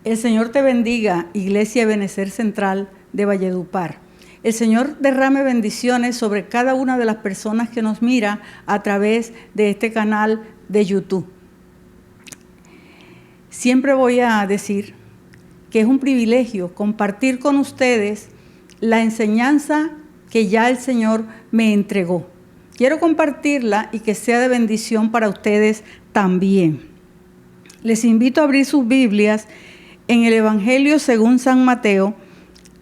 El Señor te bendiga, Iglesia Ebenecer Central de Valledupar. El Señor derrame bendiciones sobre cada una de las personas que nos mira a través de este canal de YouTube. Siempre voy a decir que es un privilegio compartir con ustedes la enseñanza que ya el Señor me entregó. Quiero compartirla y que sea de bendición para ustedes también. Les invito a abrir sus Biblias en el Evangelio según San Mateo,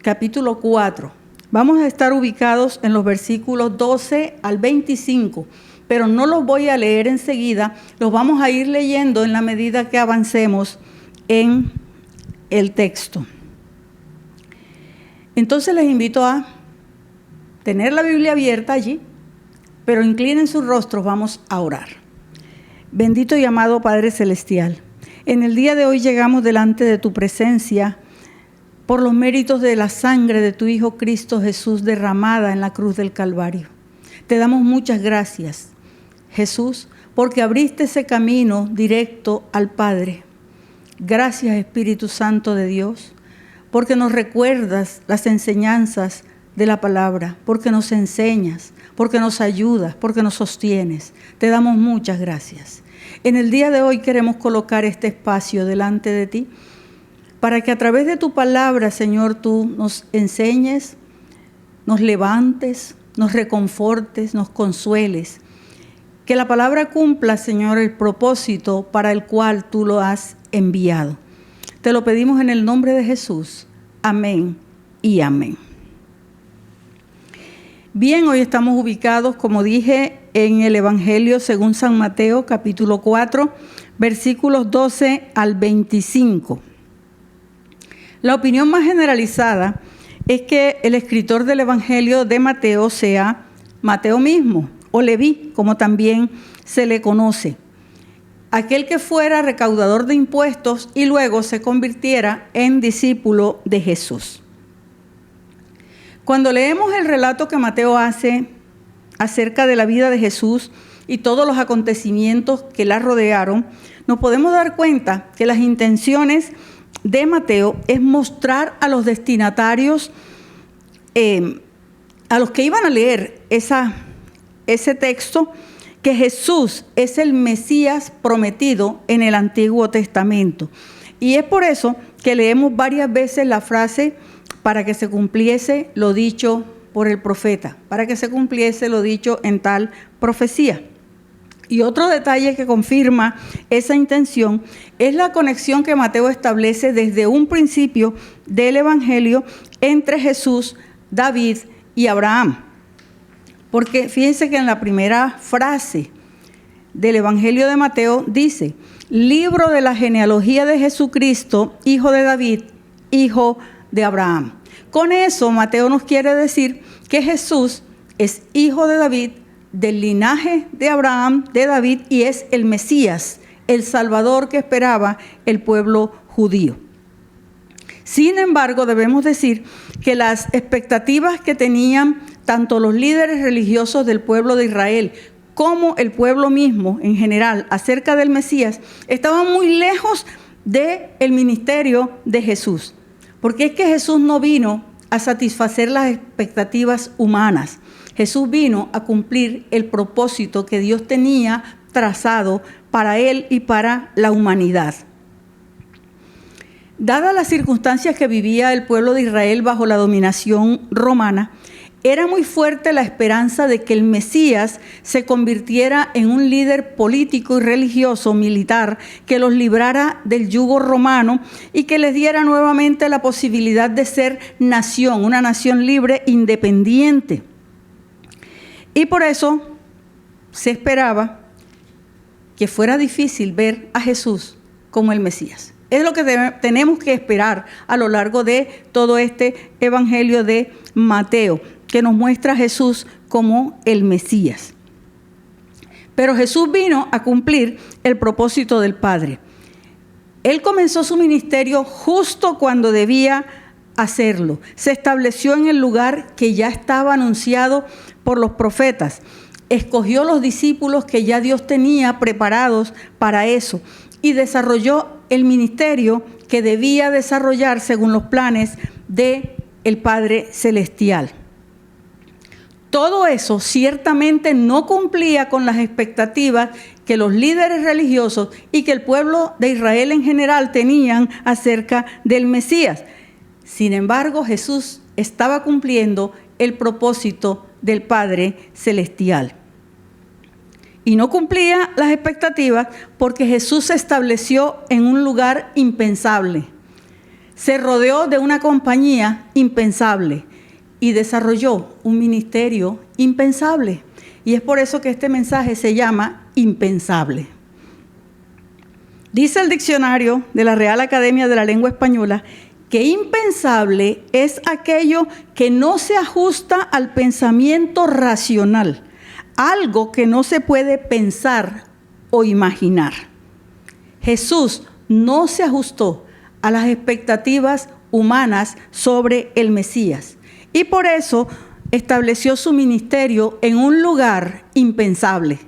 capítulo 4. Vamos a estar ubicados en los versículos 12 al 25, pero no los voy a leer enseguida, los vamos a ir leyendo en la medida que avancemos en el texto. Entonces les invito a tener la Biblia abierta allí, pero inclinen sus rostros, vamos a orar. Bendito y amado Padre Celestial, en el día de hoy llegamos delante de tu presencia por los méritos de la sangre de tu Hijo Cristo Jesús derramada en la cruz del Calvario. Te damos muchas gracias, Jesús, porque abriste ese camino directo al Padre. Gracias, Espíritu Santo de Dios, porque nos recuerdas las enseñanzas de la palabra, porque nos enseñas, porque nos ayudas, porque nos sostienes. Te damos muchas gracias. En el día de hoy queremos colocar este espacio delante de ti para que a través de tu palabra, Señor, tú nos enseñes, nos levantes, nos reconfortes, nos consueles. Que la palabra cumpla, Señor, el propósito para el cual tú lo has enviado. Te lo pedimos en el nombre de Jesús. Amén y amén. Bien, hoy estamos ubicados, como dije, en el Evangelio según San Mateo, capítulo 4, versículos 12 al 25. La opinión más generalizada es que el escritor del Evangelio de Mateo sea Mateo mismo, o Leví, como también se le conoce. Aquel que fuera recaudador de impuestos y luego se convirtiera en discípulo de Jesús. Cuando leemos el relato que Mateo hace acerca de la vida de Jesús y todos los acontecimientos que la rodearon, nos podemos dar cuenta que las intenciones de Mateo es mostrar a los destinatarios, a los que iban a leer ese texto, que Jesús es el Mesías prometido en el Antiguo Testamento. Y es por eso que leemos varias veces la frase para que se cumpliese lo dicho por el profeta, para que se cumpliese lo dicho en tal profecía. Y otro detalle que confirma esa intención es la conexión que Mateo establece desde un principio del Evangelio entre Jesús, David y Abraham. Porque fíjense que en la primera frase del Evangelio de Mateo dice: libro de la genealogía de Jesucristo, hijo de David, hijo de Abraham. Con eso Mateo nos quiere decir que Jesús es hijo de David, del linaje de Abraham, de David, y es el Mesías, el Salvador que esperaba el pueblo judío. Sin embargo, debemos decir que las expectativas que tenían tanto los líderes religiosos del pueblo de Israel como el pueblo mismo en general acerca del Mesías estaban muy lejos del ministerio de Jesús. Porque es que Jesús no vino a satisfacer las expectativas humanas. Jesús vino a cumplir el propósito que Dios tenía trazado para él y para la humanidad. Dadas las circunstancias que vivía el pueblo de Israel bajo la dominación romana, era muy fuerte la esperanza de que el Mesías se convirtiera en un líder político y religioso militar que los librara del yugo romano y que les diera nuevamente la posibilidad de ser nación, una nación libre, independiente. Y por eso se esperaba que fuera difícil ver a Jesús como el Mesías. Es lo que tenemos que esperar a lo largo de todo este Evangelio de Mateo, que nos muestra a Jesús como el Mesías. Pero Jesús vino a cumplir el propósito del Padre. Él comenzó su ministerio justo cuando debía hacerlo. Se estableció en el lugar que ya estaba anunciado por los profetas. Escogió los discípulos que ya Dios tenía preparados para eso y desarrolló el ministerio que debía desarrollar según los planes de el Padre Celestial. Todo eso ciertamente no cumplía con las expectativas que los líderes religiosos y que el pueblo de Israel en general tenían acerca del Mesías. Sin embargo, Jesús estaba cumpliendo el propósito del Padre Celestial. Y no cumplía las expectativas porque Jesús se estableció en un lugar impensable. Se rodeó de una compañía impensable y desarrolló un ministerio impensable. Y es por eso que este mensaje se llama impensable. Dice el diccionario de la Real Academia de la Lengua Española que impensable es aquello que no se ajusta al pensamiento racional, algo que no se puede pensar o imaginar. Jesús no se ajustó a las expectativas humanas sobre el Mesías y por eso estableció su ministerio en un lugar impensable.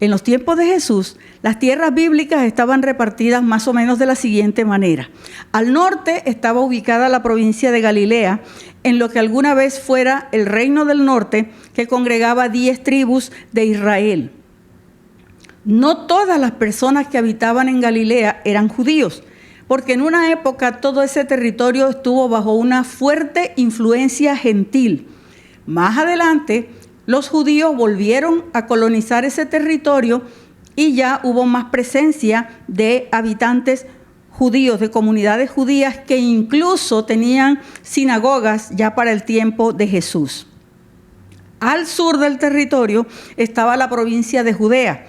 En los tiempos de Jesús, las tierras bíblicas estaban repartidas más o menos de la siguiente manera. Al norte estaba ubicada la provincia de Galilea, en lo que alguna vez fuera el reino del norte, que congregaba 10 tribus de Israel. No todas las personas que habitaban en Galilea eran judíos, porque en una época todo ese territorio estuvo bajo una fuerte influencia gentil. Más adelante, los judíos volvieron a colonizar ese territorio y ya hubo más presencia de habitantes judíos, de comunidades judías que incluso tenían sinagogas ya para el tiempo de Jesús. Al sur del territorio estaba la provincia de Judea,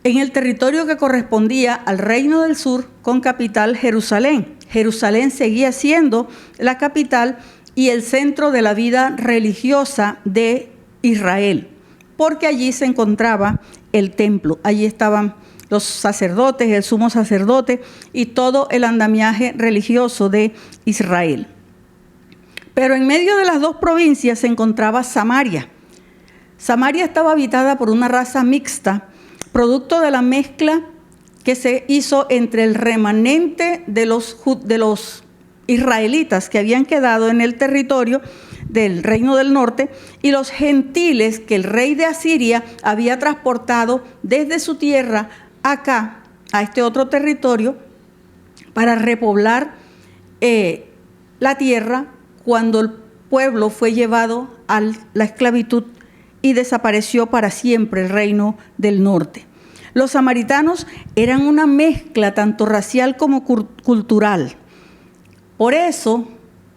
en el territorio que correspondía al reino del sur con capital Jerusalén. Jerusalén seguía siendo la capital y el centro de la vida religiosa de Israel, porque allí se encontraba el templo. Allí estaban los sacerdotes, el sumo sacerdote y todo el andamiaje religioso de Israel. Pero en medio de las dos provincias se encontraba Samaria. Samaria estaba habitada por una raza mixta, producto de la mezcla que se hizo entre el remanente de los israelitas que habían quedado en el territorio del reino del norte y los gentiles que el rey de Asiria había transportado desde su tierra acá, a este otro territorio, para repoblar la tierra cuando el pueblo fue llevado a la esclavitud y desapareció para siempre el reino del norte. Los samaritanos eran una mezcla tanto racial como cultural. Por eso,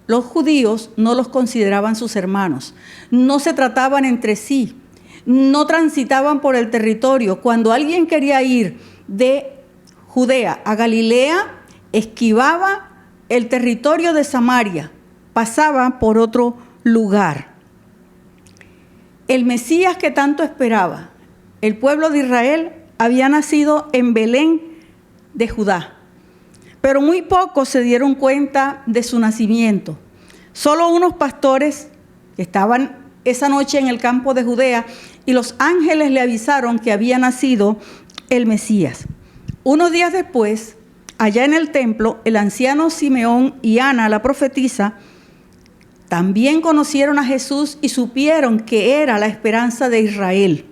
los judíos no los consideraban sus hermanos, no se trataban entre sí, no transitaban por el territorio. Cuando alguien quería ir de Judea a Galilea, esquivaba el territorio de Samaria, pasaba por otro lugar. El Mesías que tanto esperaba, el pueblo de Israel, había nacido en Belén de Judá. Pero muy pocos se dieron cuenta de su nacimiento. Solo unos pastores que estaban esa noche en el campo de Judea y los ángeles le avisaron que había nacido el Mesías. Unos días después, allá en el templo, el anciano Simeón y Ana, la profetisa, también conocieron a Jesús y supieron que era la esperanza de Israel.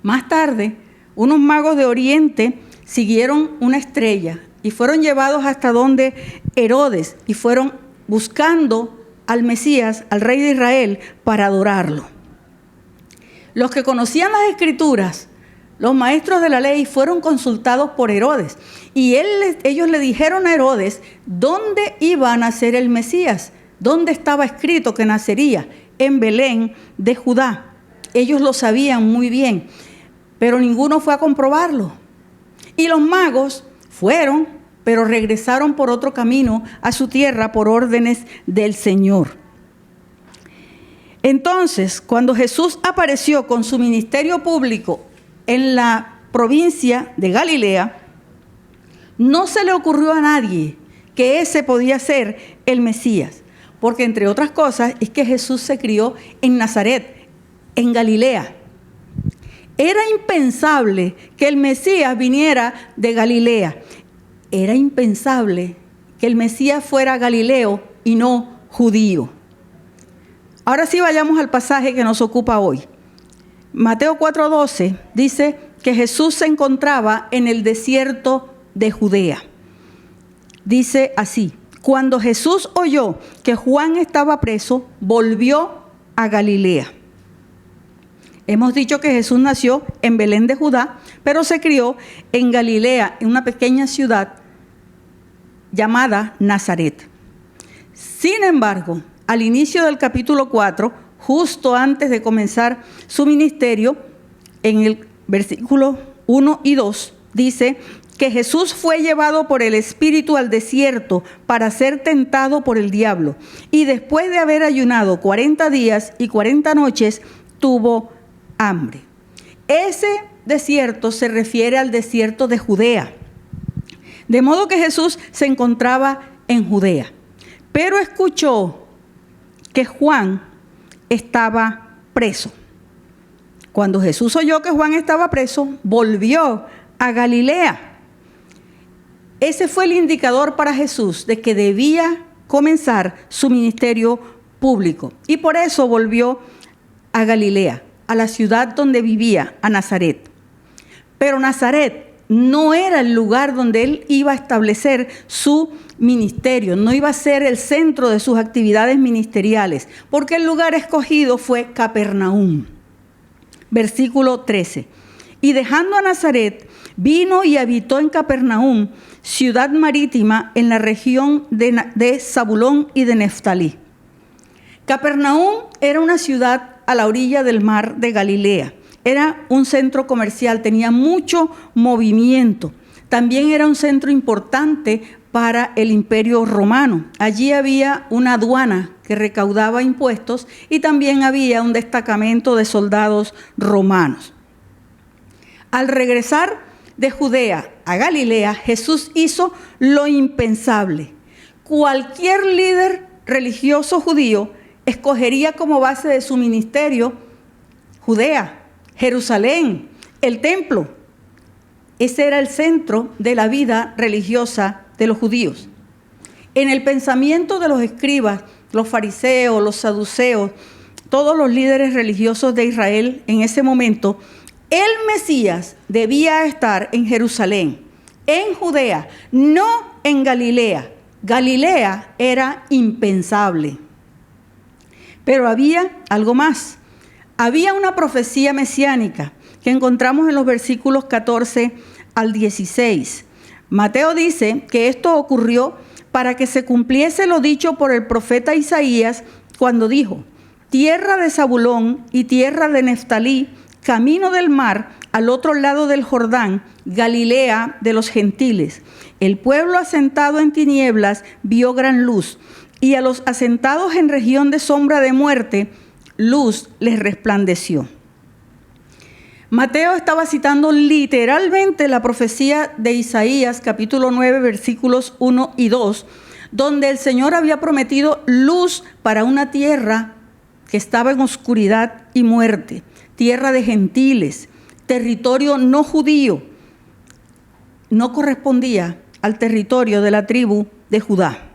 Más tarde, unos magos de Oriente siguieron una estrella y fueron llevados hasta donde Herodes y fueron buscando al Mesías, al rey de Israel, para adorarlo. Los que conocían las Escrituras, los maestros de la ley, fueron consultados por Herodes y ellos le dijeron a Herodes dónde iba a nacer el Mesías, dónde estaba escrito que nacería, en Belén de Judá. Ellos lo sabían muy bien, pero ninguno fue a comprobarlo. Y los magos fueron, pero regresaron por otro camino a su tierra por órdenes del Señor. Entonces, cuando Jesús apareció con su ministerio público en la provincia de Galilea, no se le ocurrió a nadie que ese podía ser el Mesías, porque entre otras cosas es que Jesús se crió en Nazaret, en Galilea. Era impensable que el Mesías viniera de Galilea. era impensable que el Mesías fuera galileo y no judío. Ahora sí vayamos al pasaje que nos ocupa hoy. Mateo 4:12 dice que Jesús se encontraba en el desierto de Judea. Dice así: cuando Jesús oyó que Juan estaba preso, volvió a Galilea. Hemos dicho que Jesús nació en Belén de Judá, pero se crió en Galilea, en una pequeña ciudad llamada Nazaret. Sin embargo, al inicio del capítulo 4, justo antes de comenzar su ministerio, en el versículo 1 y 2, dice que Jesús fue llevado por el Espíritu al desierto para ser tentado por el diablo. Y después de haber ayunado 40 días y 40 noches, tuvo hambre. Ese desierto se refiere al desierto de Judea. De modo que Jesús se encontraba en Judea, pero escuchó que Juan estaba preso. Cuando Jesús oyó que Juan estaba preso, volvió a Galilea. Ese fue el indicador para Jesús de que debía comenzar su ministerio público. Y por eso volvió a Galilea, a la ciudad donde vivía, a Nazaret. Pero Nazaret no era el lugar donde él iba a establecer su ministerio, no iba a ser el centro de sus actividades ministeriales, porque el lugar escogido fue Capernaum. Versículo 13. Y dejando a Nazaret, vino y habitó en Capernaum, ciudad marítima en la región de Zabulón y de Neftalí. Capernaum era una ciudad a la orilla del mar de Galilea. Era un centro comercial, tenía mucho movimiento. También era un centro importante para el Imperio Romano. Allí había una aduana que recaudaba impuestos y también había un destacamento de soldados romanos. Al regresar de Judea a Galilea, Jesús hizo lo impensable. Cualquier líder religioso judío escogería como base de su ministerio Judea, Jerusalén, el templo. Ese era el centro de la vida religiosa de los judíos. En el pensamiento de los escribas, los fariseos, los saduceos, todos los líderes religiosos de Israel en ese momento, el Mesías debía estar en Jerusalén, en Judea, no en Galilea. Galilea era impensable. Pero había algo más. Había una profecía mesiánica que encontramos en los versículos 14 al 16. Mateo dice que esto ocurrió para que se cumpliese lo dicho por el profeta Isaías cuando dijo: tierra de Zabulón y tierra de Neftalí, camino del mar, al otro lado del Jordán, Galilea de los gentiles. El pueblo asentado en tinieblas vio gran luz, y a los asentados en región de sombra de muerte, luz les resplandeció. Mateo estaba citando literalmente la profecía de Isaías, capítulo 9, versículos 1 y 2, donde el Señor había prometido luz para una tierra que estaba en oscuridad y muerte, tierra de gentiles, territorio no judío, no correspondía al territorio de la tribu de Judá.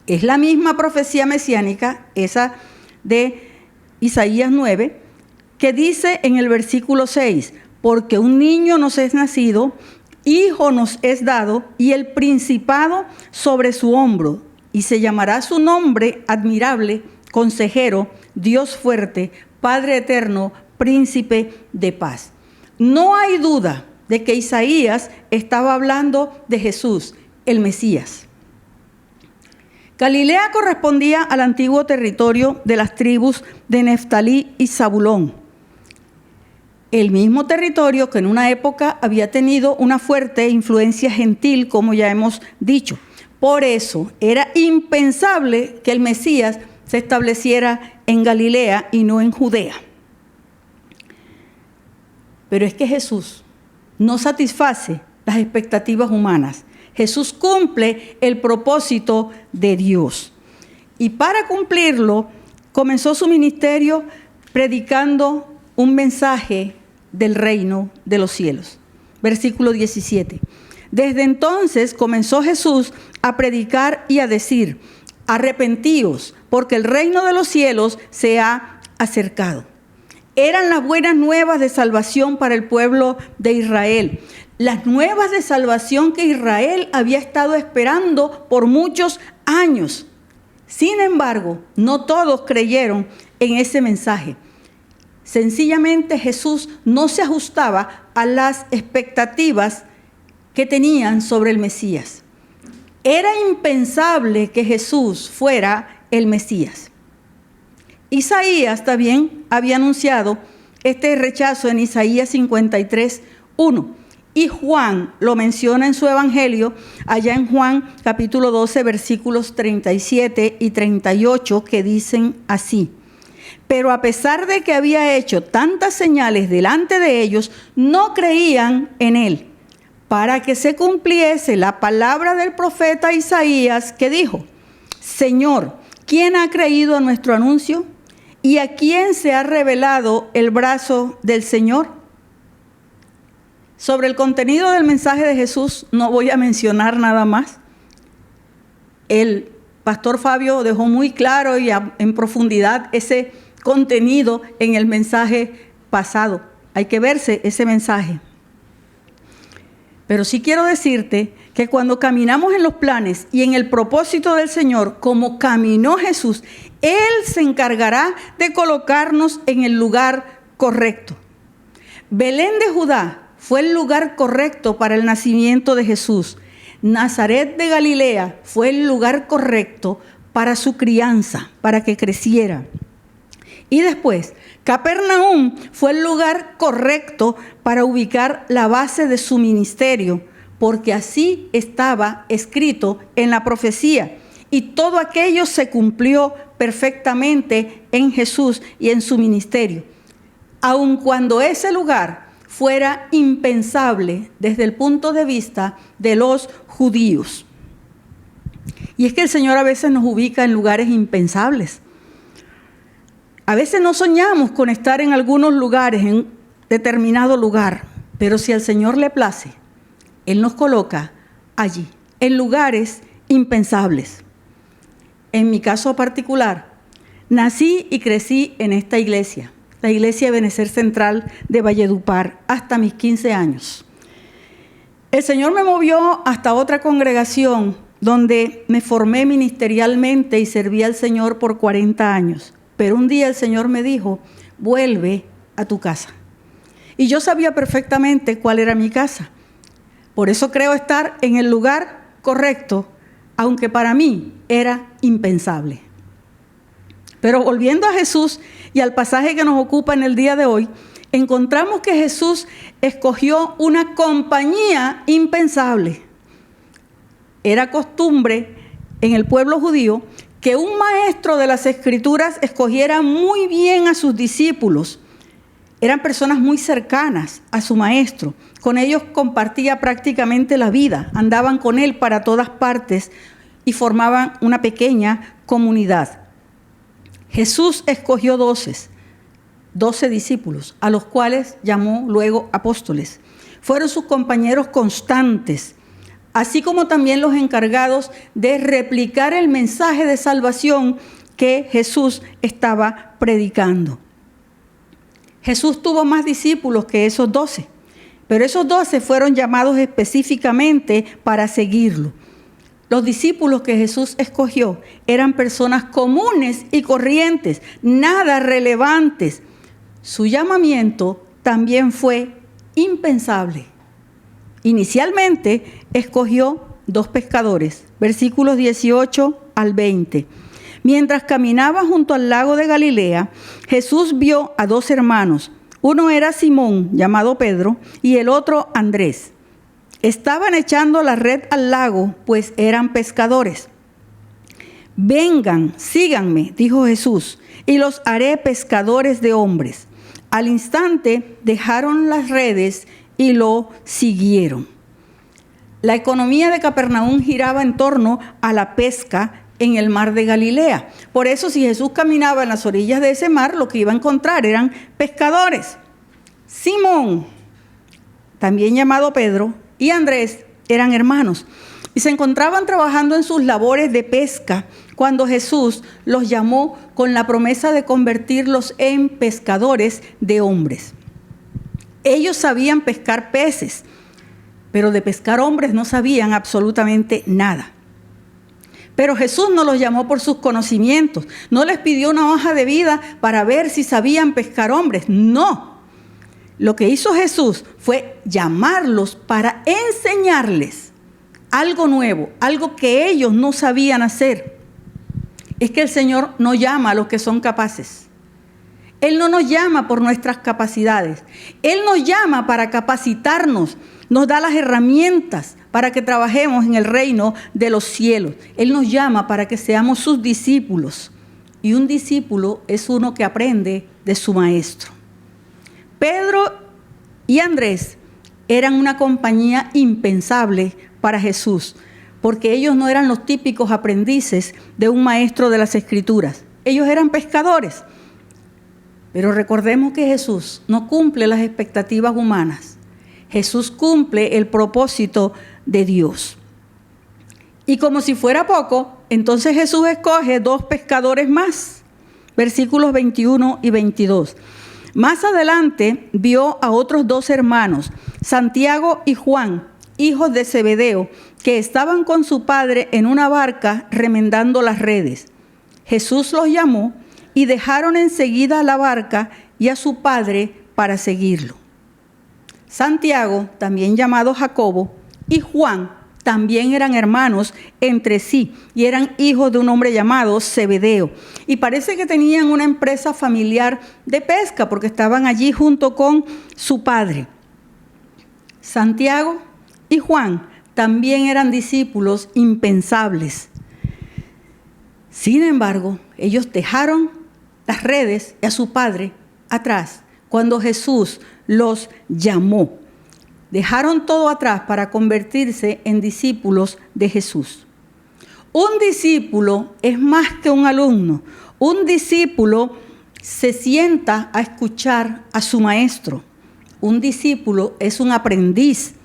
Es la misma profecía mesiánica, esa de Isaías 9, que dice en el versículo 6, porque un niño nos es nacido, hijo nos es dado, y el principado sobre su hombro, y se llamará su nombre admirable, consejero, Dios fuerte, Padre eterno, príncipe de paz. No hay duda de que Isaías estaba hablando de Jesús, el Mesías. Galilea correspondía al antiguo territorio de las tribus de Neftalí y Zabulón, el mismo territorio que en una época había tenido una fuerte influencia gentil, como ya hemos dicho. Por eso era impensable que el Mesías se estableciera en Galilea y no en Judea. Pero es que Jesús no satisface las expectativas humanas. Jesús cumple el propósito de Dios. Y para cumplirlo, comenzó su ministerio predicando un mensaje del reino de los cielos. Versículo 17. Desde entonces comenzó Jesús a predicar y a decir: arrepentíos, porque el reino de los cielos se ha acercado. Eran las buenas nuevas de salvación para el pueblo de Israel. Las nuevas de salvación que Israel había estado esperando por muchos años. Sin embargo, no todos creyeron en ese mensaje. Sencillamente Jesús no se ajustaba a las expectativas que tenían sobre el Mesías. Era impensable que Jesús fuera el Mesías. Isaías también había anunciado este rechazo en Isaías 53:1. Y Juan lo menciona en su evangelio, allá en Juan capítulo 12, versículos 37 y 38, que dicen así: pero a pesar de que había hecho tantas señales delante de ellos, no creían en él, para que se cumpliese la palabra del profeta Isaías, que dijo: Señor, ¿quién ha creído a nuestro anuncio? ¿Y a quién se ha revelado el brazo del Señor? Sobre el contenido del mensaje de Jesús no voy a mencionar nada más. El pastor Fabio dejó muy claro y en profundidad ese contenido en el mensaje pasado. Hay que verse ese mensaje. Pero sí quiero decirte que cuando caminamos en los planes y en el propósito del Señor, como caminó Jesús, Él se encargará de colocarnos en el lugar correcto. Belén de Judá fue el lugar correcto para el nacimiento de Jesús. Nazaret de Galilea fue el lugar correcto para su crianza, para que creciera. Y después, Capernaum fue el lugar correcto para ubicar la base de su ministerio, porque así estaba escrito en la profecía. Y todo aquello se cumplió perfectamente en Jesús y en su ministerio. Aun cuando ese lugar fuera impensable desde el punto de vista de los judíos. Y es que el Señor a veces nos ubica en lugares impensables. A veces no soñamos con estar en algunos lugares, en determinado lugar, pero si al Señor le place, Él nos coloca allí, en lugares impensables. En mi caso particular, nací y crecí en esta iglesia, la Iglesia Ebenecer Central de Valledupar, hasta mis 15 años. El Señor me movió hasta otra congregación donde me formé ministerialmente y serví al Señor por 40 años. Pero un día el Señor me dijo: vuelve a tu casa. Y yo sabía perfectamente cuál era mi casa. Por eso creo estar en el lugar correcto, aunque para mí era impensable. Pero volviendo a Jesús y al pasaje que nos ocupa en el día de hoy, encontramos que Jesús escogió una compañía impensable. Era costumbre en el pueblo judío que un maestro de las Escrituras escogiera muy bien a sus discípulos. Eran personas muy cercanas a su maestro. Con ellos compartía prácticamente la vida. Andaban con él para todas partes y formaban una pequeña comunidad. Jesús escogió 12 discípulos, a los cuales llamó luego apóstoles. Fueron sus compañeros constantes, así como también los encargados de replicar el mensaje de salvación que Jesús estaba predicando. Jesús tuvo más discípulos que esos 12, pero esos 12 fueron llamados específicamente para seguirlo. Los discípulos que Jesús escogió eran personas comunes y corrientes, nada relevantes. Su llamamiento también fue impensable. Inicialmente escogió 2 pescadores, versículos 18 al 20. Mientras caminaba junto al lago de Galilea, Jesús vio a 2 hermanos. Uno era Simón, llamado Pedro, y el otro Andrés. Estaban echando la red al lago, pues eran pescadores. Vengan, síganme, dijo Jesús, y los haré pescadores de hombres. Al instante dejaron las redes y lo siguieron. La economía de Capernaum giraba en torno a la pesca en el mar de Galilea. Por eso, si Jesús caminaba en las orillas de ese mar, lo que iba a encontrar eran pescadores. Simón, también llamado Pedro, y Andrés, eran hermanos y se encontraban trabajando en sus labores de pesca cuando Jesús los llamó con la promesa de convertirlos en pescadores de hombres. Ellos sabían pescar peces, pero de pescar hombres no sabían absolutamente nada. Pero Jesús no los llamó por sus conocimientos, no les pidió una hoja de vida para ver si sabían pescar hombres, no. Lo que hizo Jesús fue llamarlos para enseñarles algo nuevo, algo que ellos no sabían hacer. Es que el Señor no llama a los que son capaces. Él no nos llama por nuestras capacidades. Él nos llama para capacitarnos, nos da las herramientas para que trabajemos en el reino de los cielos. Él nos llama para que seamos sus discípulos. Y un discípulo es uno que aprende de su maestro. Pedro y Andrés eran una compañía impensable para Jesús, porque ellos no eran los típicos aprendices de un maestro de las Escrituras. Ellos eran pescadores. Pero recordemos que Jesús no cumple las expectativas humanas. Jesús cumple el propósito de Dios. Y como si fuera poco, entonces Jesús escoge 2 pescadores más. Versículos 21 y 22. Más adelante vio a otros 2 hermanos, Santiago y Juan, hijos de Zebedeo, que estaban con su padre en una barca remendando las redes. Jesús los llamó y dejaron enseguida la barca y a su padre para seguirlo. Santiago, también llamado Jacobo, y Juan también eran hermanos entre sí y eran hijos de un hombre llamado Zebedeo. Y parece que tenían una empresa familiar de pesca porque estaban allí junto con su padre. Santiago y Juan también eran discípulos impensables. Sin embargo, ellos dejaron las redes y a su padre atrás cuando Jesús los llamó. Dejaron todo atrás para convertirse en discípulos de Jesús. Un discípulo es más que un alumno. Un discípulo se sienta a escuchar a su maestro. Un discípulo es un aprendiz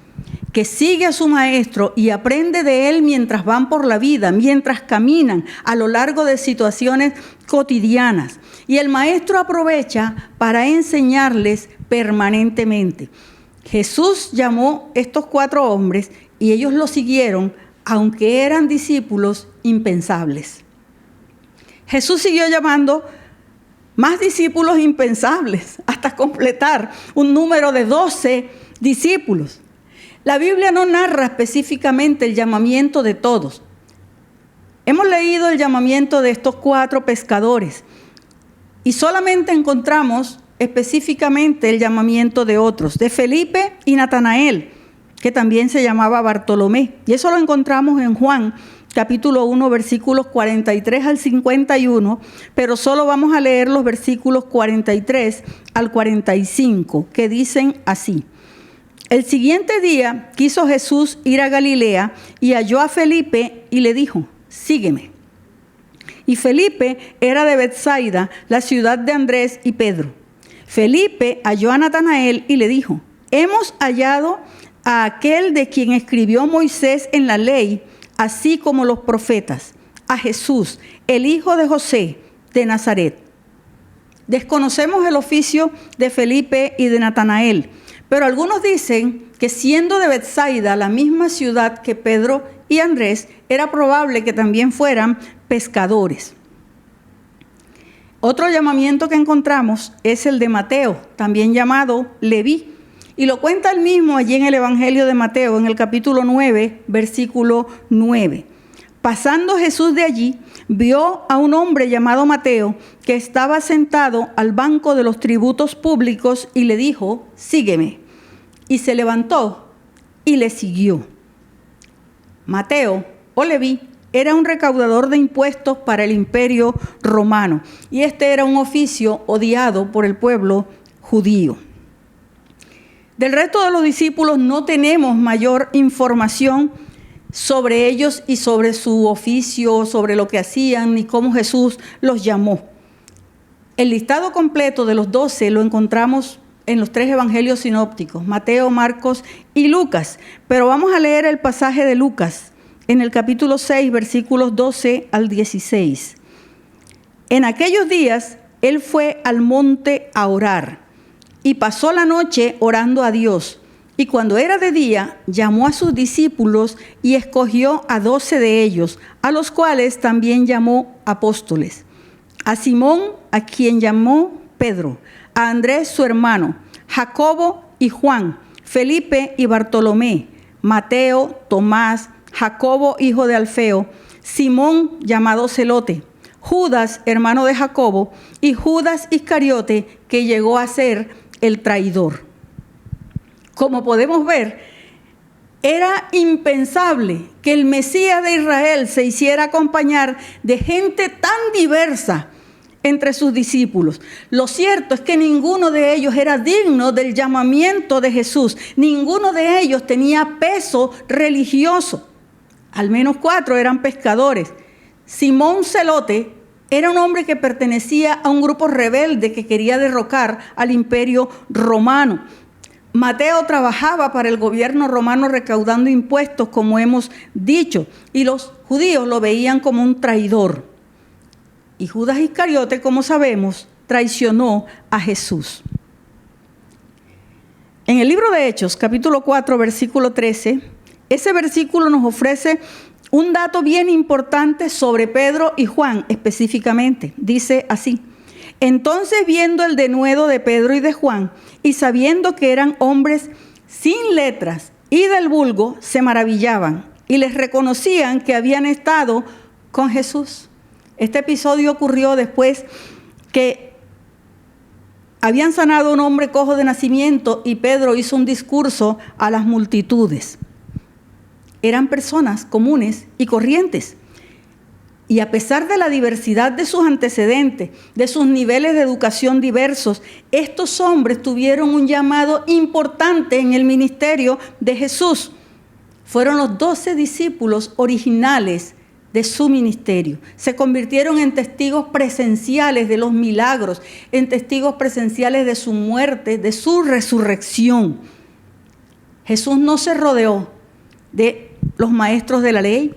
que sigue a su maestro y aprende de él mientras van por la vida, mientras caminan a lo largo de situaciones cotidianas. Y el maestro aprovecha para enseñarles permanentemente. Jesús llamó a estos 4 hombres y ellos lo siguieron, aunque eran discípulos impensables. Jesús siguió llamando más discípulos impensables hasta completar un número de 12 discípulos. La Biblia no narra específicamente el llamamiento de todos. Hemos leído el llamamiento de estos 4 pescadores y solamente encontramos específicamente el llamamiento de otros, de Felipe y Natanael, que también se llamaba Bartolomé. Y eso lo encontramos en Juan, capítulo 1, versículos 43 al 51, pero solo vamos a leer los versículos 43 al 45, que dicen así. El siguiente día quiso Jesús ir a Galilea y halló a Felipe y le dijo, sígueme. Y Felipe era de Betsaida, la ciudad de Andrés y Pedro. Felipe halló a Natanael y le dijo, hemos hallado a aquel de quien escribió Moisés en la ley, así como los profetas, a Jesús, el hijo de José de Nazaret. Desconocemos el oficio de Felipe y de Natanael, pero algunos dicen que siendo de Betsaida, la misma ciudad que Pedro y Andrés, era probable que también fueran pescadores. Otro llamamiento que encontramos es el de Mateo, también llamado Leví, y lo cuenta él mismo allí en el Evangelio de Mateo, en el capítulo 9, versículo 9. Pasando Jesús de allí, vio a un hombre llamado Mateo, que estaba sentado al banco de los tributos públicos y le dijo, sígueme. Y se levantó y le siguió. Mateo, o Leví, era un recaudador de impuestos para el imperio romano y este era un oficio odiado por el pueblo judío. Del resto de los discípulos no tenemos mayor información sobre ellos y sobre su oficio, sobre lo que hacían ni cómo Jesús los llamó. El listado completo de los 12 lo encontramos en los 3 evangelios sinópticos, Mateo, Marcos y Lucas. Pero vamos a leer el pasaje de Lucas en el capítulo 6, versículos 12 al 16. En aquellos días, él fue al monte a orar y pasó la noche orando a Dios. Y cuando era de día, llamó a sus discípulos y escogió a 12 de ellos, a los cuales también llamó apóstoles. A Simón, a quien llamó Pedro, a Andrés su hermano, Jacobo y Juan, Felipe y Bartolomé, Mateo, Tomás, Jacobo hijo de Alfeo, Simón llamado Celote, Judas hermano de Jacobo y Judas Iscariote, que llegó a ser el traidor. Como podemos ver, era impensable que el Mesías de Israel se hiciera acompañar de gente tan diversa entre sus discípulos. Lo cierto es que ninguno de ellos era digno del llamamiento de Jesús. Ninguno de ellos tenía peso religioso. Al menos 4 eran pescadores. Simón Celote era un hombre que pertenecía a un grupo rebelde que quería derrocar al imperio romano. Mateo trabajaba para el gobierno romano recaudando impuestos, como hemos dicho, y los judíos lo veían como un traidor. Y Judas Iscariote, como sabemos, traicionó a Jesús. En el libro de Hechos, capítulo 4, versículo 13, ese versículo nos ofrece un dato bien importante sobre Pedro y Juan específicamente. Dice así: entonces, viendo el denuedo de Pedro y de Juan, y sabiendo que eran hombres sin letras y del vulgo, se maravillaban y les reconocían que habían estado con Jesús. Este episodio ocurrió después que habían sanado a un hombre cojo de nacimiento y Pedro hizo un discurso a las multitudes. Eran personas comunes y corrientes. Y a pesar de la diversidad de sus antecedentes, de sus niveles de educación diversos, estos hombres tuvieron un llamado importante en el ministerio de Jesús. Fueron los 12 discípulos originales de su ministerio. Se convirtieron en testigos presenciales de los milagros, en testigos presenciales de su muerte, de su resurrección. Jesús no se rodeó de los maestros de la ley,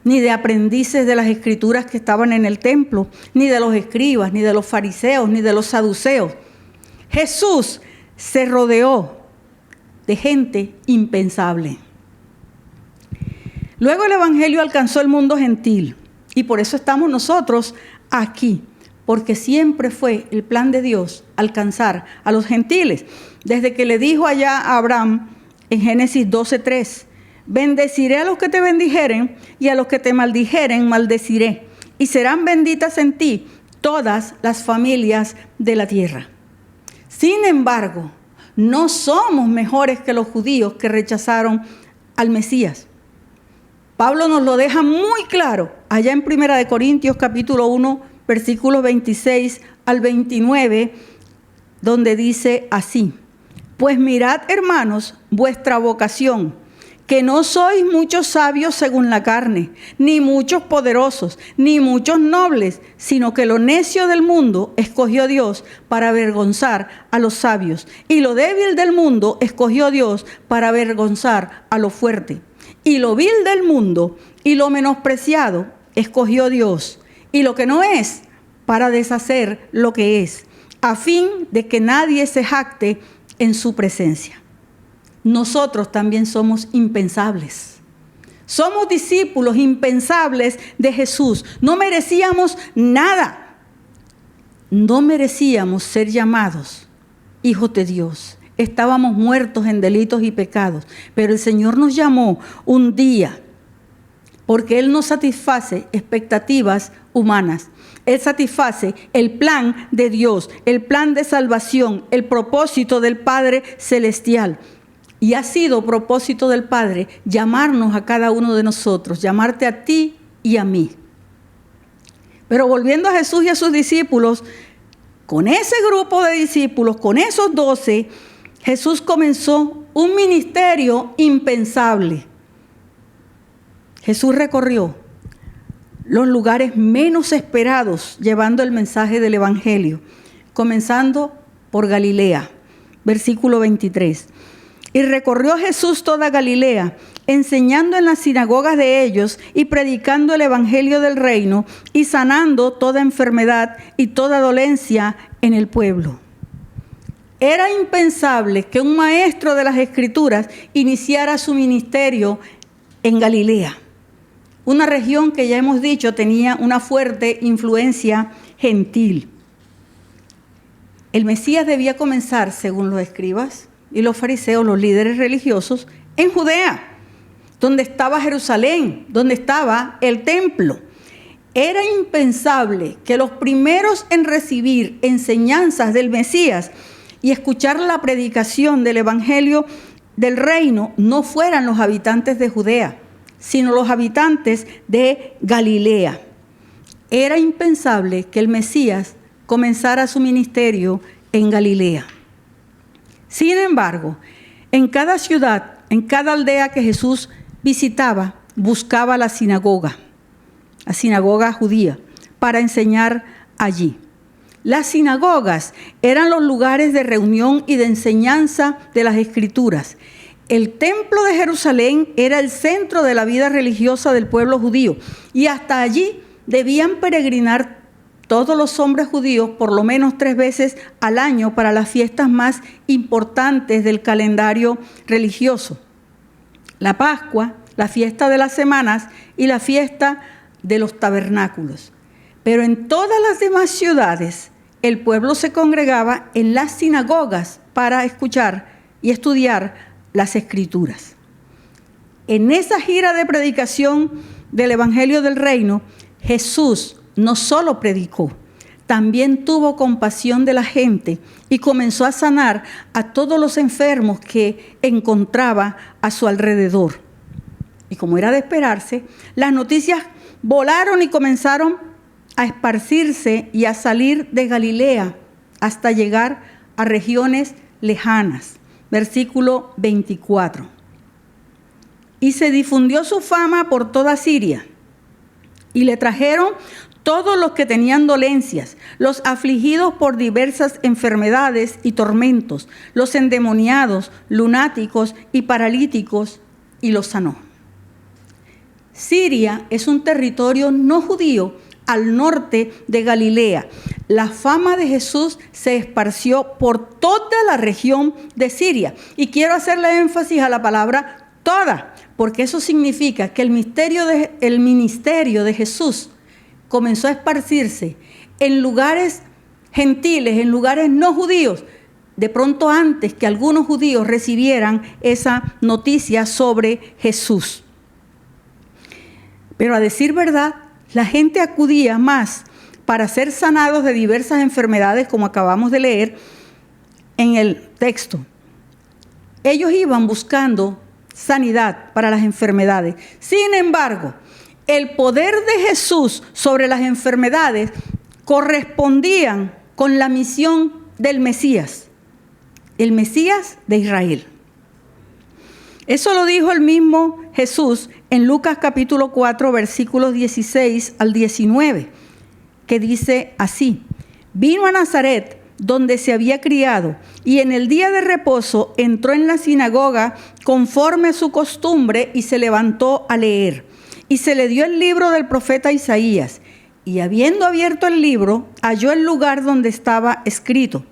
ni de aprendices de las escrituras que estaban en el templo, ni de los escribas, ni de los fariseos, ni de los saduceos. Jesús se rodeó de gente impensable. Luego el evangelio alcanzó el mundo gentil y por eso estamos nosotros aquí, porque siempre fue el plan de Dios alcanzar a los gentiles. Desde que le dijo allá a Abraham en Génesis 12:3, bendeciré a los que te bendijeren y a los que te maldijeren maldeciré, y serán benditas en ti todas las familias de la tierra. Sin embargo, no somos mejores que los judíos que rechazaron al Mesías. Pablo nos lo deja muy claro allá en 1 Corintios capítulo 1, versículos 26 al 29, donde dice así: pues mirad, hermanos, vuestra vocación, que no sois muchos sabios según la carne, ni muchos poderosos, ni muchos nobles, sino que lo necio del mundo escogió Dios para avergonzar a los sabios, y lo débil del mundo escogió Dios para avergonzar a lo fuerte. Y lo vil del mundo y lo menospreciado escogió Dios, y lo que no es, para deshacer lo que es, a fin de que nadie se jacte en su presencia. Nosotros también somos impensables. Somos discípulos impensables de Jesús. No merecíamos nada. No merecíamos ser llamados hijos de Dios. Estábamos muertos en delitos y pecados. Pero el Señor nos llamó un día porque Él no satisface expectativas humanas. Él satisface el plan de Dios, el plan de salvación, el propósito del Padre Celestial. Y ha sido propósito del Padre llamarnos a cada uno de nosotros, llamarte a ti y a mí. Pero volviendo a Jesús y a sus discípulos, con ese grupo de discípulos, con esos 12, Jesús comenzó un ministerio impensable. Jesús recorrió los lugares menos esperados llevando el mensaje del Evangelio, comenzando por Galilea. versículo 23. Y recorrió Jesús toda Galilea, enseñando en las sinagogas de ellos y predicando el evangelio del reino y sanando toda enfermedad y toda dolencia en el pueblo. Era impensable que un maestro de las Escrituras iniciara su ministerio en Galilea, una región que ya hemos dicho tenía una fuerte influencia gentil. El Mesías debía comenzar, según los escribas y los fariseos, los líderes religiosos, en Judea, donde estaba Jerusalén, donde estaba el templo. Era impensable que los primeros en recibir enseñanzas del Mesías y escuchar la predicación del evangelio del reino no fueran los habitantes de Judea, sino los habitantes de Galilea. Era impensable que el Mesías comenzara su ministerio en Galilea. Sin embargo, en cada ciudad, en cada aldea que Jesús visitaba, buscaba la sinagoga judía, para enseñar allí. Las sinagogas eran los lugares de reunión y de enseñanza de las Escrituras. El templo de Jerusalén era el centro de la vida religiosa del pueblo judío y hasta allí debían peregrinar todos los hombres judíos por lo menos 3 veces al año para las fiestas más importantes del calendario religioso: la Pascua, la fiesta de las semanas y la fiesta de los tabernáculos. Pero en todas las demás ciudades el pueblo se congregaba en las sinagogas para escuchar y estudiar las Escrituras. En esa gira de predicación del Evangelio del Reino, Jesús no solo predicó, también tuvo compasión de la gente y comenzó a sanar a todos los enfermos que encontraba a su alrededor. Y como era de esperarse, las noticias volaron y comenzaron a esparcirse y a salir de Galilea hasta llegar a regiones lejanas. Versículo 24. Y se difundió su fama por toda Siria, y le trajeron todos los que tenían dolencias, los afligidos por diversas enfermedades y tormentos, los endemoniados, lunáticos y paralíticos, y los sanó. Siria es un territorio no judío al norte de Galilea. La fama de Jesús se esparció por toda la región de Siria. Y quiero hacerle énfasis a la palabra toda, porque eso significa que el ministerio de Jesús comenzó a esparcirse en lugares gentiles, en lugares no judíos, de pronto antes que algunos judíos recibieran esa noticia sobre Jesús. Pero a decir verdad, la gente acudía más para ser sanados de diversas enfermedades, como acabamos de leer en el texto. Ellos iban buscando sanidad para las enfermedades. Sin embargo, el poder de Jesús sobre las enfermedades correspondían con la misión del Mesías, el Mesías de Israel. Eso lo dijo el mismo Jesús en Lucas capítulo 4, versículos 16 al 19, que dice así: vino a Nazaret, donde se había criado, y en el día de reposo entró en la sinagoga conforme a su costumbre y se levantó a leer. Y se le dio el libro del profeta Isaías, y habiendo abierto el libro, halló el lugar donde estaba escrito: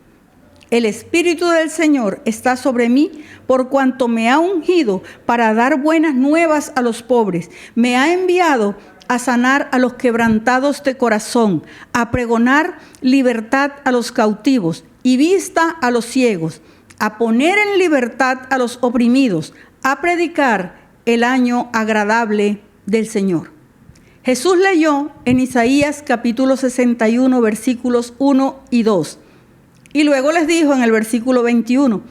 el Espíritu del Señor está sobre mí, por cuanto me ha ungido para dar buenas nuevas a los pobres. Me ha enviado a sanar a los quebrantados de corazón, a pregonar libertad a los cautivos y vista a los ciegos, a poner en libertad a los oprimidos, a predicar el año agradable del Señor. Jesús leyó en Isaías capítulo 61, versículos 1 y 2. Y luego les dijo en el versículo 21,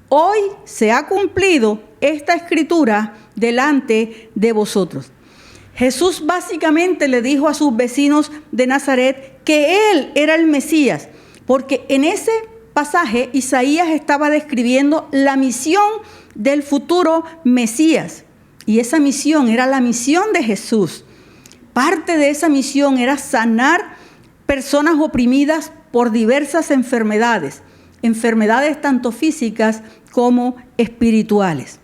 hoy se ha cumplido esta escritura delante de vosotros. Jesús básicamente le dijo a sus vecinos de Nazaret que Él era el Mesías, porque en ese pasaje Isaías estaba describiendo la misión del futuro Mesías. Y esa misión era la misión de Jesús. Parte de esa misión era sanar personas oprimidas por diversas enfermedades. enfermedades tanto físicas como espirituales.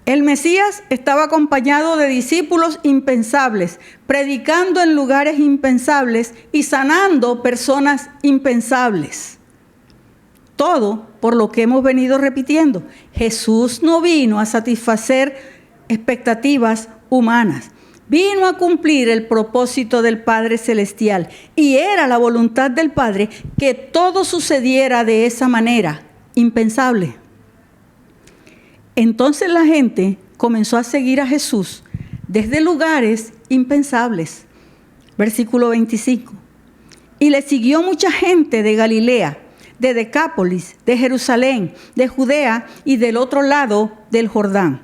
El Mesías estaba acompañado de discípulos impensables, predicando en lugares impensables y sanando personas impensables. Todo por lo que hemos venido repitiendo. Jesús no vino a satisfacer expectativas humanas. Vino a cumplir el propósito del Padre Celestial. Y era la voluntad del Padre que todo sucediera de esa manera, impensable. Entonces la gente comenzó a seguir a Jesús desde lugares impensables. Versículo 25. Y le siguió mucha gente de Galilea, de Decápolis, de Jerusalén, de Judea y del otro lado del Jordán.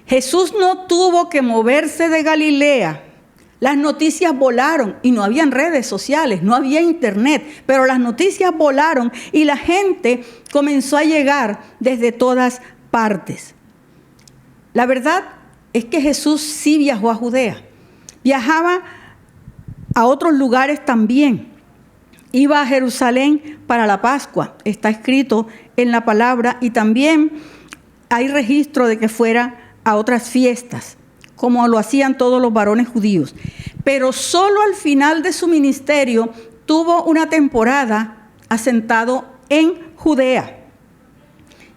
Jesús no tuvo que moverse de Galilea. Las noticias volaron y no habían redes sociales, no había internet, pero las noticias volaron y la gente comenzó a llegar desde todas partes. La verdad es que Jesús sí viajó a Judea, viajaba a otros lugares también. Iba a Jerusalén para la Pascua, está escrito en la palabra, y también hay registro de que fuera a otras fiestas, como lo hacían todos los varones judíos. Pero solo al final de su ministerio tuvo una temporada asentado en Judea.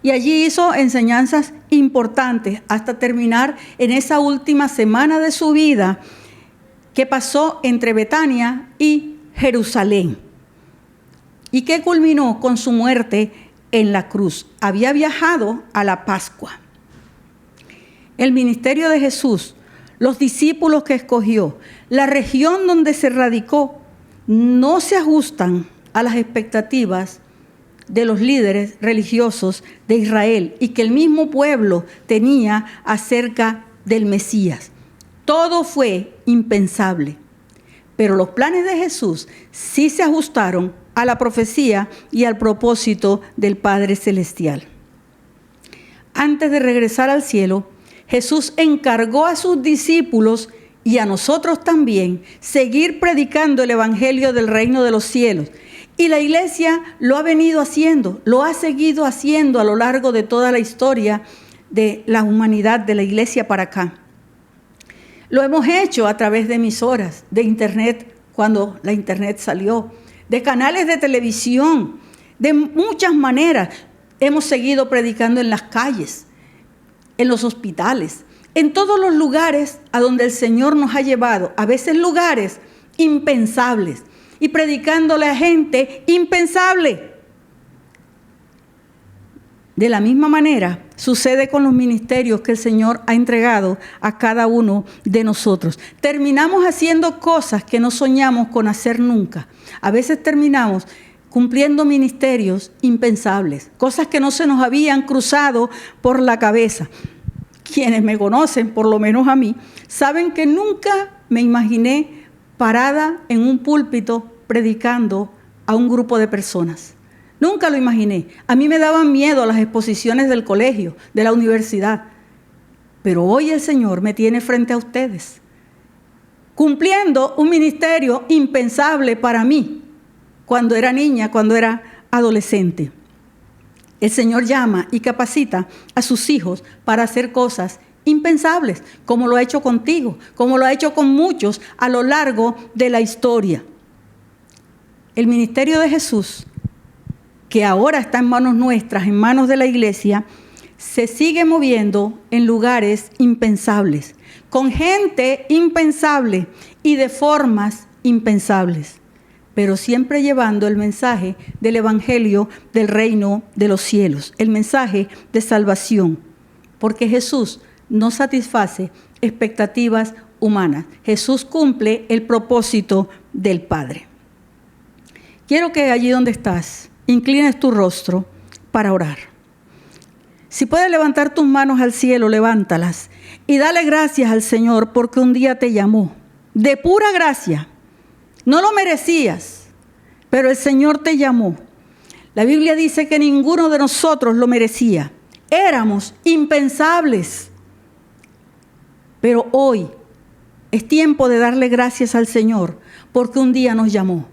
Y allí hizo enseñanzas importantes hasta terminar en esa última semana de su vida que pasó entre Betania y Jerusalén. Y que culminó con su muerte en la cruz. Había viajado a la Pascua. El ministerio de Jesús, los discípulos que escogió, la región donde se radicó, no se ajustan a las expectativas de los líderes religiosos de Israel y que el mismo pueblo tenía acerca del Mesías. Todo fue impensable, pero los planes de Jesús sí se ajustaron a la profecía y al propósito del Padre Celestial. Antes de regresar al cielo, Jesús encargó a sus discípulos y a nosotros también seguir predicando el evangelio del reino de los cielos. Y la iglesia lo ha venido haciendo, lo ha seguido haciendo a lo largo de toda la historia de la humanidad, de la iglesia para acá. Lo hemos hecho a través de emisoras, de internet, cuando la internet salió, de canales de televisión, de muchas maneras. Hemos seguido predicando en las calles, en los hospitales, en todos los lugares a donde el Señor nos ha llevado, a veces lugares impensables, y predicándole a gente impensable. De la misma manera sucede con los ministerios que el Señor ha entregado a cada uno de nosotros. Terminamos haciendo cosas que no soñamos con hacer nunca. A veces terminamos cumpliendo ministerios impensables, cosas que no se nos habían cruzado por la cabeza. Quienes me conocen, por lo menos a mí, saben que nunca me imaginé parada en un púlpito predicando a un grupo de personas. Nunca lo imaginé. A mí me daban miedo las exposiciones del colegio, de la universidad. Pero hoy el Señor me tiene frente a ustedes, cumpliendo un ministerio impensable para mí, cuando era niña, cuando era adolescente. El Señor llama y capacita a sus hijos para hacer cosas impensables, como lo ha hecho contigo, como lo ha hecho con muchos a lo largo de la historia. El ministerio de Jesús, que ahora está en manos nuestras, en manos de la iglesia, se sigue moviendo en lugares impensables, con gente impensable y de formas impensables, pero siempre llevando el mensaje del evangelio del reino de los cielos, el mensaje de salvación, porque Jesús no satisface expectativas humanas. Jesús cumple el propósito del Padre. Quiero que allí donde estás, inclines tu rostro para orar. Si puedes levantar tus manos al cielo, levántalas y dale gracias al Señor porque un día te llamó de pura gracia. No lo merecías, pero el Señor te llamó. La Biblia dice que ninguno de nosotros lo merecía. Éramos impensables. Pero hoy es tiempo de darle gracias al Señor porque un día nos llamó.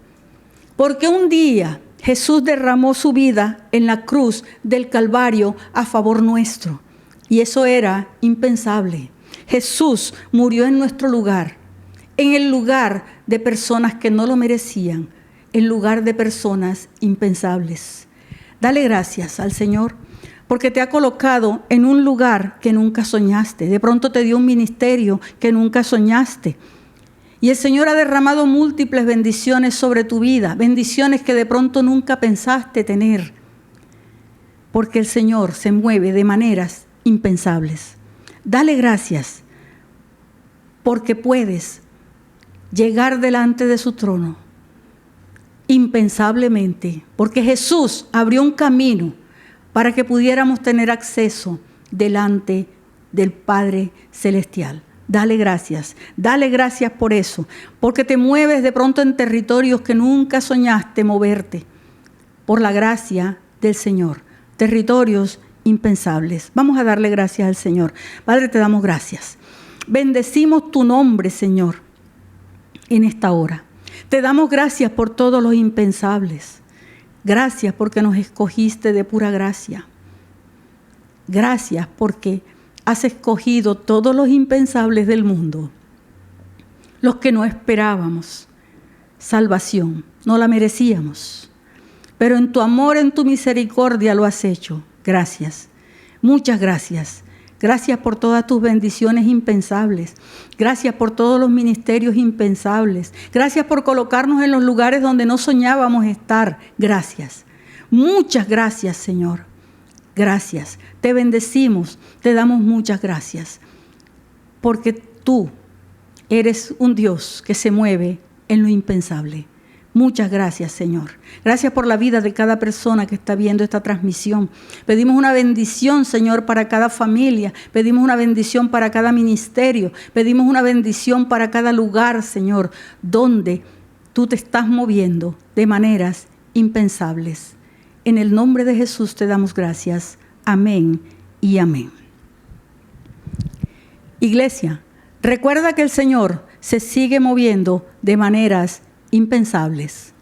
Porque un día Jesús derramó su vida en la cruz del Calvario a favor nuestro. Y eso era impensable. Jesús murió en nuestro lugar, en el lugar de personas que no lo merecían, en lugar de personas impensables. Dale gracias al Señor, porque te ha colocado en un lugar que nunca soñaste. De pronto te dio un ministerio que nunca soñaste. Y el Señor ha derramado múltiples bendiciones sobre tu vida, bendiciones que de pronto nunca pensaste tener, porque el Señor se mueve de maneras impensables. Dale gracias, porque puedes llegar delante de su trono impensablemente, porque Jesús abrió un camino para que pudiéramos tener acceso delante del Padre Celestial. Dale gracias por eso, porque te mueves de pronto en territorios que nunca soñaste moverte, por la gracia del Señor, territorios impensables. Vamos a darle gracias al Señor. Padre, te damos gracias. Bendecimos tu nombre, Señor, en esta hora. Te damos gracias por todos los impensables. Gracias porque nos escogiste de pura gracia. Gracias porque has escogido todos los impensables del mundo, los que no esperábamos. Salvación, no la merecíamos, pero en tu amor, en tu misericordia lo has hecho. Gracias, muchas gracias. Gracias por todas tus bendiciones impensables. Gracias por todos los ministerios impensables. Gracias por colocarnos en los lugares donde no soñábamos estar. Gracias. Muchas gracias, Señor. Gracias. Te bendecimos. Te damos muchas gracias. Porque tú eres un Dios que se mueve en lo impensable. Muchas gracias, Señor. Gracias por la vida de cada persona que está viendo esta transmisión. Pedimos una bendición, Señor, para cada familia. Pedimos una bendición para cada ministerio. Pedimos una bendición para cada lugar, Señor, donde tú te estás moviendo de maneras impensables. En el nombre de Jesús te damos gracias. Amén y amén. Iglesia, recuerda que el Señor se sigue moviendo de maneras impensables.